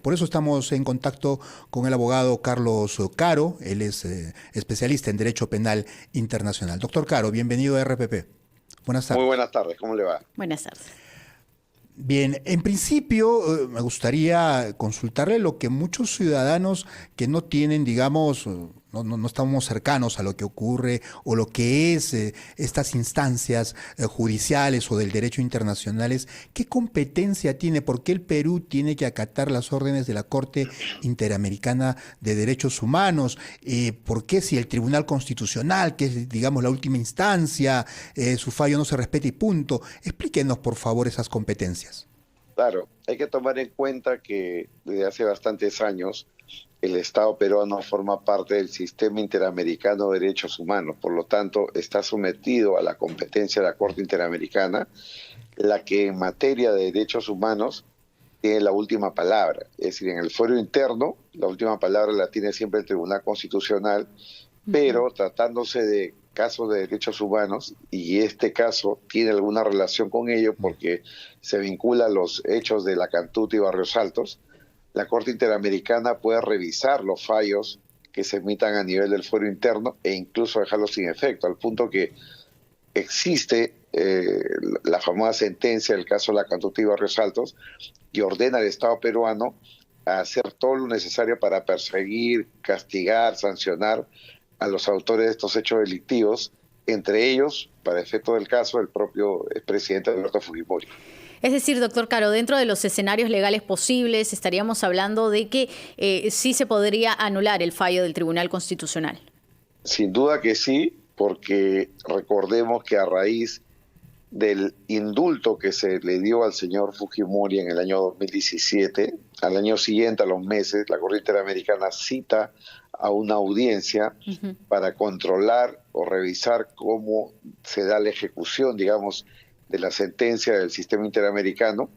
Por eso estamos en contacto con el abogado Carlos Caro. Él es especialista en Derecho Penal Internacional. Doctor Caro, bienvenido a RPP. Buenas Muy tardes. buenas tardes, ¿cómo le va? Buenas tardes. Bien, en principio me gustaría consultarle lo que muchos ciudadanos que no tienen, digamos, no estamos cercanos a lo que ocurre o lo que es estas instancias judiciales o del derecho internacionales, ¿qué competencia tiene? ¿Por qué el Perú tiene que acatar las órdenes de la Corte Interamericana de Derechos Humanos? ¿Por qué si el Tribunal Constitucional, que es, digamos, la última instancia, su fallo no se respeta y punto? Explíquenos, por favor, esas competencias. Claro, hay que tomar en cuenta que desde hace bastantes años el Estado peruano forma parte del Sistema Interamericano de Derechos Humanos, por lo tanto está sometido a la competencia de la Corte Interamericana, la que en materia de derechos humanos tiene la última palabra. Es decir, en el fuero interno, la última palabra la tiene siempre el Tribunal Constitucional, pero tratándose de casos de derechos humanos, y este caso tiene alguna relación con ello porque se vincula a los hechos de La Cantuta y Barrios Altos, la Corte Interamericana puede revisar los fallos que se emitan a nivel del fuero interno e incluso dejarlos sin efecto, al punto que existe la famosa sentencia del caso de La Cantuta y Barrios Altos, que ordena al Estado peruano a hacer todo lo necesario para perseguir, castigar, sancionar a los autores de estos hechos delictivos, entre ellos, para efecto del caso, el propio expresidente Alberto Fujimori. Es decir, doctor Caro, dentro de los escenarios legales posibles estaríamos hablando de que sí se podría anular el fallo del Tribunal Constitucional. Sin duda que sí, porque recordemos que a raíz del indulto que se le dio al señor Fujimori en el año 2017, al año siguiente, a los meses, la Corte Interamericana cita a una audiencia para controlar o revisar cómo se da la ejecución, digamos, de la sentencia del sistema interamericano,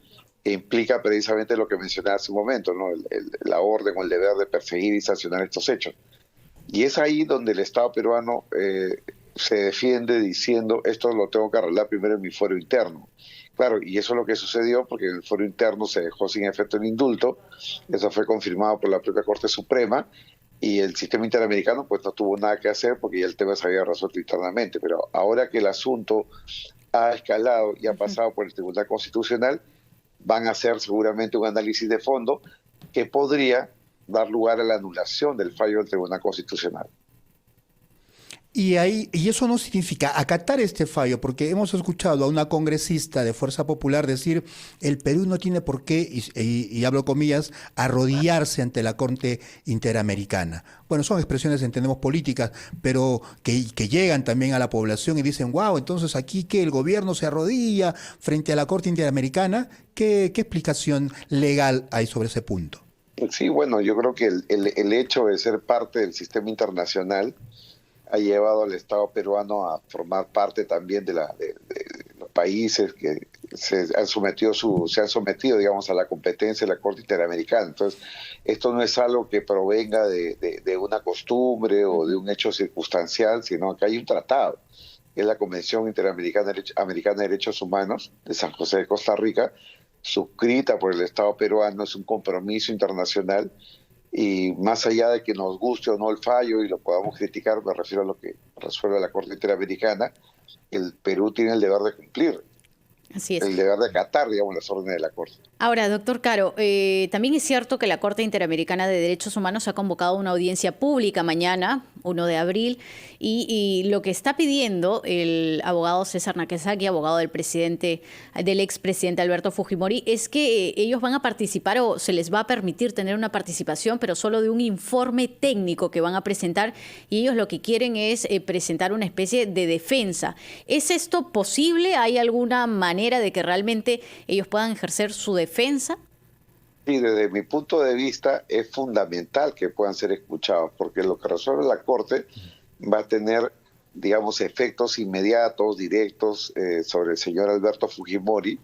que implica precisamente lo que mencioné hace un momento, ¿no? La orden o el deber de perseguir y sancionar estos hechos. Y es ahí donde el Estado peruano se defiende diciendo, esto lo tengo que arreglar primero en mi fuero interno. Claro, y eso es lo que sucedió porque en el fuero interno se dejó sin efecto el indulto, eso fue confirmado por la propia Corte Suprema, y el sistema interamericano pues no tuvo nada que hacer porque ya el tema se había resuelto internamente. Pero ahora que el asunto ha escalado y ha pasado por el Tribunal Constitucional, van a hacer seguramente un análisis de fondo que podría dar lugar a la anulación del fallo del Tribunal Constitucional. Y eso no significa acatar este fallo, porque hemos escuchado a una congresista de Fuerza Popular decir el Perú no tiene por qué, y hablo comillas, arrodillarse ante la Corte Interamericana. Bueno, son expresiones, entendemos, políticas, pero que llegan también a la población y dicen, wow, entonces aquí que el gobierno se arrodilla frente a la Corte Interamericana. ¿Qué explicación legal hay sobre ese punto? Sí, bueno, yo creo que el hecho de ser parte del sistema internacional ha llevado al Estado peruano a formar parte también de los países que se han sometido, digamos, a la competencia de la Corte Interamericana. Entonces, esto no es algo que provenga de una costumbre o de un hecho circunstancial, sino que hay un tratado, que es la Convención Interamericana de Derechos Humanos de San José de Costa Rica, suscrita por el Estado peruano, es un compromiso internacional. Y más allá de que nos guste o no el fallo y lo podamos criticar, me refiero a lo que resuelve la Corte Interamericana, el Perú tiene el deber de cumplir, Así es. el deber de acatar, digamos, las órdenes de la Corte. Ahora, doctor Caro, también es cierto que la Corte Interamericana de Derechos Humanos ha convocado una audiencia pública mañana, 1 de abril, y lo que está pidiendo el abogado César Nakazaki, abogado del expresidente Alberto Fujimori, es que ellos van a participar o se les va a permitir tener una participación, pero solo de un informe técnico que van a presentar, y ellos lo que quieren es presentar una especie de defensa. ¿Es esto posible? ¿Hay alguna manera de que realmente ellos puedan ejercer su defensa? Sí, desde mi punto de vista es fundamental que puedan ser escuchados, porque lo que resuelve la Corte va a tener, digamos, efectos inmediatos, directos sobre el señor Alberto Fujimori.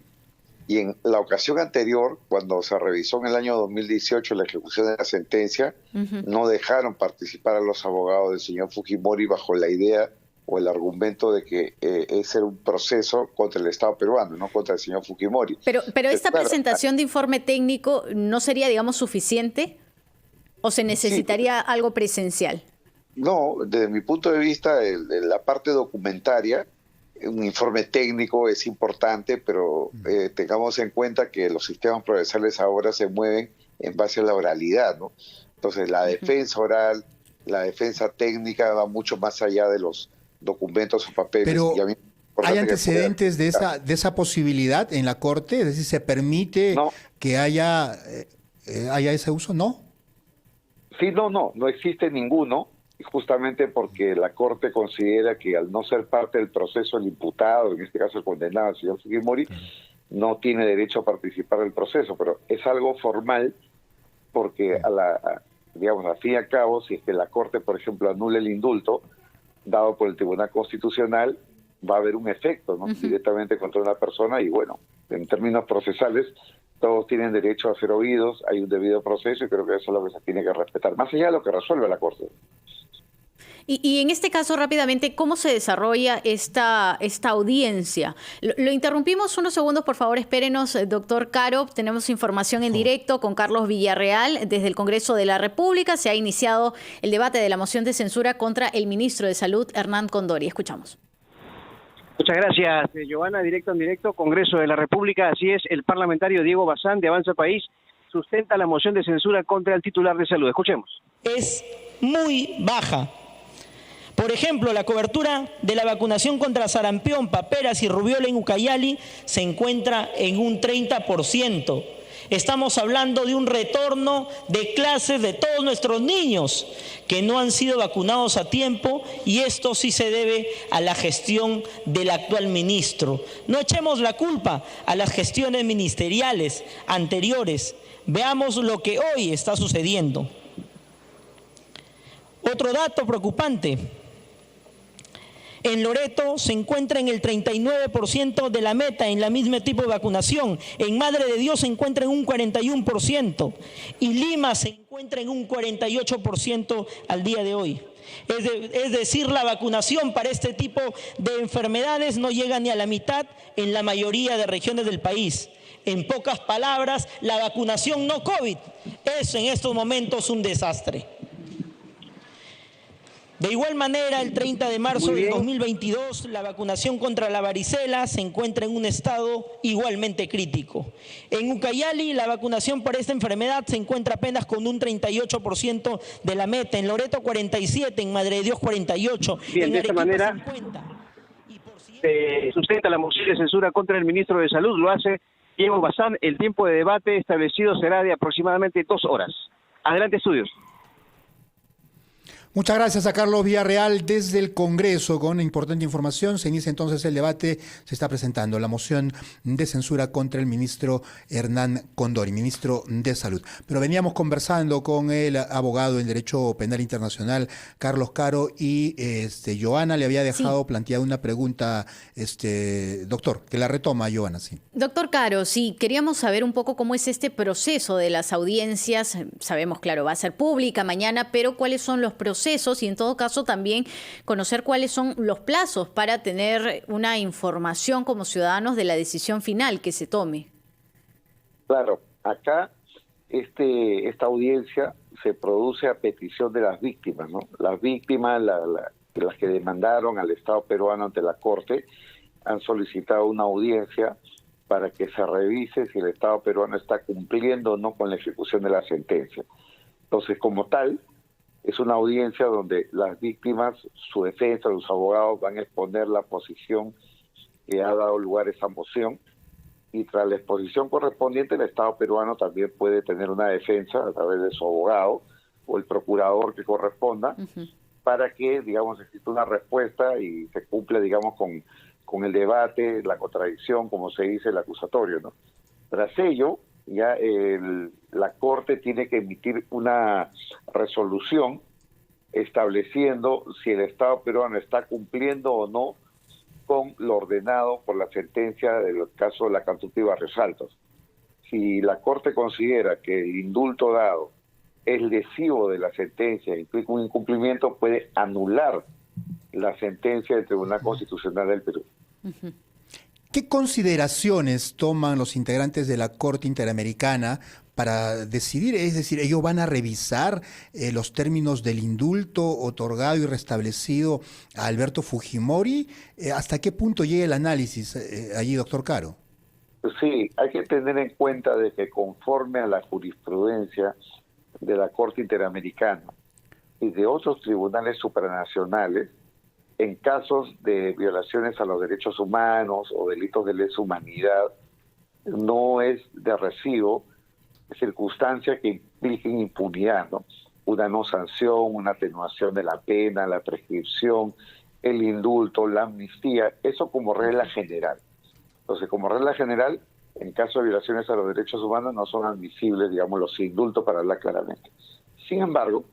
Y en la ocasión anterior, cuando se revisó en el año 2018 la ejecución de la sentencia, no dejaron participar a los abogados del señor Fujimori bajo la idea o el argumento de que es un proceso contra el Estado peruano, no contra el señor Fujimori. Pero esta Claro, presentación de informe técnico no sería, digamos, suficiente, ¿o se necesitaría algo presencial? no, desde mi punto de vista, la parte documentaria, un informe técnico es importante, pero tengamos en cuenta que los sistemas procesales ahora se mueven en base a la oralidad, ¿no? Entonces, la defensa oral, la defensa técnica va mucho más allá de los documentos o papeles. Pero y a mí me ¿hay importante que antecedentes de esa posibilidad en la Corte? Es decir, ¿se permite No. que haya ese uso? ¿No? Sí, no existe ninguno, justamente porque la Corte considera que al no ser parte del proceso el imputado, en este caso el condenado, el señor Fujimori, no tiene derecho a participar del proceso, pero es algo formal porque digamos, al fin y al cabo, si es que la Corte, por ejemplo, anula el indulto dado por el Tribunal Constitucional, va a haber un efecto, ¿no? Directamente contra una persona y bueno, en términos procesales, todos tienen derecho a ser oídos, hay un debido proceso y creo que eso es lo que se tiene que respetar, más allá de lo que resuelve la Corte. Y en este caso, rápidamente, ¿cómo se desarrolla esta audiencia? Lo interrumpimos unos segundos, por favor, espérenos, doctor Caro. Tenemos información en directo con Carlos Villarreal desde el Congreso de la República. Se ha iniciado el debate de la moción de censura contra el ministro de Salud, Hernán Condori. Escuchamos. Muchas gracias, Giovanna. Directo en directo, Congreso de la República. Así es, el parlamentario Diego Bazán, de Avanza País, sustenta la moción de censura contra el titular de salud. Escuchemos. Es muy baja. Por ejemplo, la cobertura de la vacunación contra sarampión, paperas y rubiola en Ucayali se encuentra en un 30%. Estamos hablando de un retorno de clases de todos nuestros niños que no han sido vacunados a tiempo, y esto sí se debe a la gestión del actual ministro. No echemos la culpa a las gestiones ministeriales anteriores. Veamos lo que hoy está sucediendo. Otro dato preocupante. En Loreto se encuentra en el 39% de la meta en la misma tipo de vacunación. En Madre de Dios se encuentra en un 41%. Y Lima se encuentra en un 48% al día de hoy. Es decir, la vacunación para este tipo de enfermedades no llega ni a la mitad en la mayoría de regiones del país. En pocas palabras, la vacunación no COVID es en estos momentos un desastre. De igual manera, el 30 de marzo del 2022, la vacunación contra la varicela se encuentra en un estado igualmente crítico. En Ucayali, la vacunación para esta enfermedad se encuentra apenas con un 38% de la meta. En Loreto, 47%, en Madre de Dios, 48%. Bien, de esta manera, 50%. Sustenta la moción de censura contra el ministro de Salud. Lo hace Diego Bazán. El tiempo de debate establecido será de aproximadamente 2 horas. Adelante, estudios. Muchas gracias a Carlos Villarreal desde el Congreso con importante información. Se inicia entonces el debate. Se está presentando la moción de censura contra el ministro Hernán Condori, ministro de Salud. Pero veníamos conversando con el abogado en Derecho Penal Internacional, Carlos Caro, y Johanna le había dejado planteada una pregunta, doctor, que la retoma Johanna, sí. Doctor Caro, sí, queríamos saber un poco cómo es este proceso de las audiencias. Sabemos, claro, va a ser pública mañana, pero ¿cuáles son los procesos? Y en todo caso también conocer cuáles son los plazos para tener una información como ciudadanos de la decisión final que se tome. Claro, acá esta audiencia se produce a petición de las víctimas, ¿no? Las víctimas, las que demandaron al Estado peruano ante la Corte, han solicitado una audiencia para que se revise si el Estado peruano está cumpliendo o no con la ejecución de la sentencia. Entonces, como tal, es una audiencia donde las víctimas, su defensa, los abogados van a exponer la posición que ha dado lugar a esa moción, y tras la exposición correspondiente el Estado peruano también puede tener una defensa a través de su abogado o el procurador que corresponda, para que, digamos, exista una respuesta y se cumple, digamos, con el debate, la contradicción, como se dice, el acusatorio, ¿no? Tras ello, ya la Corte tiene que emitir una resolución estableciendo si el Estado peruano está cumpliendo o no con lo ordenado por la sentencia del caso de la Cantutí Barrios Altos. Si la Corte considera que el indulto dado es lesivo de la sentencia, implica un incumplimiento, puede anular la sentencia del Tribunal Constitucional del Perú. ¿Qué consideraciones toman los integrantes de la Corte Interamericana para decidir? Es decir, ellos van a revisar los términos del indulto otorgado y restablecido a Alberto Fujimori. ¿Hasta qué punto llega el análisis allí, doctor Caro? Sí, hay que tener en cuenta de que conforme a la jurisprudencia de la Corte Interamericana y de otros tribunales supranacionales, en casos de violaciones a los derechos humanos o delitos de lesa humanidad, no es de recibo circunstancias que impliquen impunidad, ¿no? Una no sanción, una atenuación de la pena, la prescripción, el indulto, la amnistía, eso como regla general. Entonces, como regla general, en caso de violaciones a los derechos humanos no son admisibles, digamos, los indultos, para hablar claramente. Sin embargo,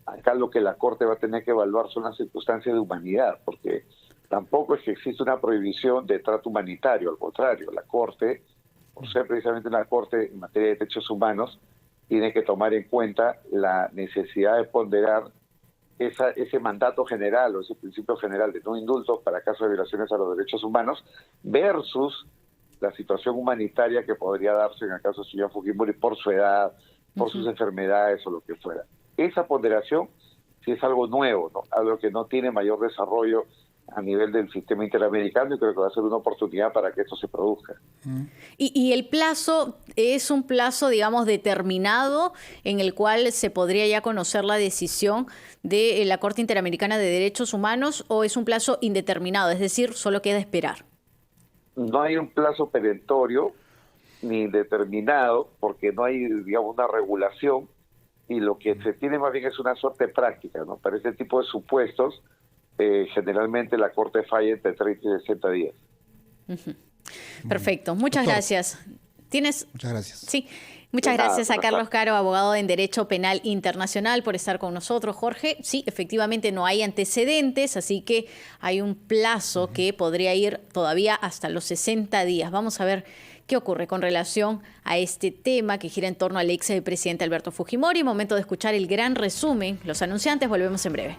acá lo que la Corte va a tener que evaluar son las circunstancias de humanidad, porque tampoco es que existe una prohibición de trato humanitario, al contrario, la Corte, por ser precisamente una Corte en materia de derechos humanos, tiene que tomar en cuenta la necesidad de ponderar ese mandato general o ese principio general de no indultos para casos de violaciones a los derechos humanos versus la situación humanitaria que podría darse en el caso del señor Fujimori por su edad, por sus enfermedades o lo que fuera. Esa ponderación sí es algo nuevo, ¿no? Algo que no tiene mayor desarrollo a nivel del sistema interamericano, y creo que va a ser una oportunidad para que esto se produzca. ¿Y el plazo es un plazo, digamos, determinado en el cual se podría ya conocer la decisión de la Corte Interamericana de Derechos Humanos, o es un plazo indeterminado, es decir, solo queda esperar? No hay un plazo perentorio ni determinado, porque no hay, digamos, una regulación, y lo que se tiene más bien es una suerte práctica, ¿no? Para este tipo de supuestos, generalmente la Corte falla entre 30 y 60 días. Perfecto, muchas Doctor, gracias. ¿Tienes? Muchas gracias. Sí, muchas gracias a Carlos Caro, abogado en Derecho Penal Internacional, por estar con nosotros. Jorge, sí, efectivamente no hay antecedentes, así que hay un plazo que podría ir todavía hasta los 60 días. Vamos a ver qué ocurre con relación a este tema que gira en torno al ex presidente Alberto Fujimori. Momento de escuchar el gran resumen. Los anunciantes, volvemos en breve.